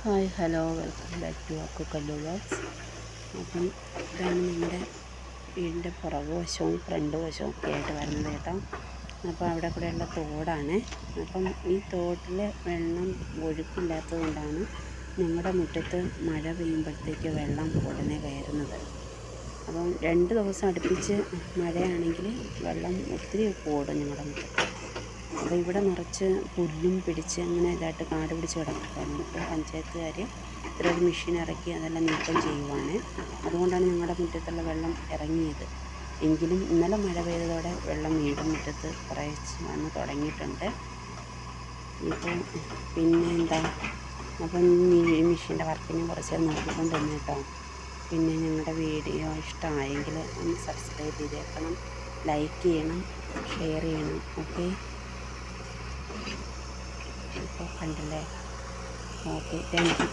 Hi hello welcome back to Akku Kallu vlogs. അപ്പം ഇതാണ് നമ്മുടെ വീടിൻ്റെ പുറകു വശവും ഫ്രണ്ട് വശവും ഒക്കെ ആയിട്ട് വരുന്നത് കേട്ടോ. അപ്പോൾ അവിടെ കൂടെയുള്ള തോടാണ്. അപ്പം ഈ തോട്ടിൽ വെള്ളം ഒഴുക്കില്ലാത്തത് കൊണ്ടാണ് ഞങ്ങളുടെ മുറ്റത്ത് മഴ പെയ്യുമ്പോഴത്തേക്ക് വെള്ളം ഉടനെ കയറുന്നത്. അപ്പം 2 ദിവസം അടുപ്പിച്ച് മഴയാണെങ്കിൽ വെള്ളം ഒത്തിരി കൂടും ഞങ്ങളുടെ മുറ്റത്ത്. അപ്പോൾ ഇവിടെ നിറച്ച് പുല്ലും പിടിച്ച് അങ്ങനെ ഇതായിട്ട് കാട് പിടിച്ച് കിടക്കുകയാണ്. ഇപ്പോൾ പഞ്ചായത്തുകാർ ഒരു മെഷീൻ ഇറക്കി അതെല്ലാം നീക്കം ചെയ്യുവാണ്. അതുകൊണ്ടാണ് ഞങ്ങളുടെ മുറ്റത്തുള്ള വെള്ളം ഇറങ്ങിയത്. എങ്കിലും ഇന്നലെ മഴ പെയ്തതോടെ വെള്ളം വീണ്ടും മുറ്റത്ത് കുറച്ച് വന്ന് തുടങ്ങിയിട്ടുണ്ട്. ഇപ്പോൾ പിന്നെ എന്താ, അപ്പം ഈ മെഷീൻ്റെ വർക്കിനെ കുറച്ച് നോക്കിക്കൊണ്ട് തന്നെ കേട്ടോ. പിന്നെ ഞങ്ങളുടെ വീഡിയോ ഇഷ്ടമായെങ്കിൽ ഒന്ന് സബ്സ്ക്രൈബ് ചെയ്തേക്കണം, ലൈക്ക് ചെയ്യണം, ഷെയർ ചെയ്യണം. ഓക്കെ, ഇപ്പോൾ കണ്ടില്ലേ? Okay, thank you.